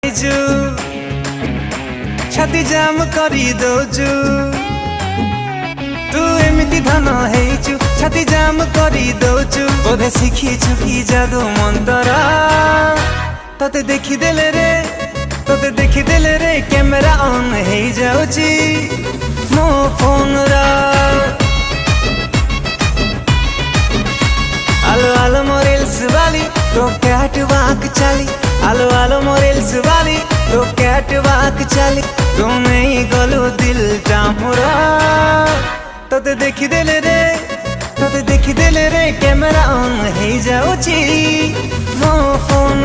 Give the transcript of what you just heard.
ହେଇଛୁ ଛାତି ଜାମ୍ କରି ଦଉଛୁ तू एमिति धन ହେଇଛୁ ଛାତି ଜାମ୍ କରି ଦଉଛୁ ବୋଧେ ଶିଖିଛୁ କି ଯାଦୁ ମନ୍ତର ତତେ ଦେଖିଦେଲେ रे कैमरा ऑन ହେଇ ଯାଉଛି ମୋ ଫୋନର आलो आलो मोर रील्स वाली तो कैट वाक चली आलो आलो मोर रील्स वाली तो कैट वाक चली तुम्हें ही गलू दिल टामुरा तते देखी देले रे कैमरा ऑन हो जाऊची मो फोन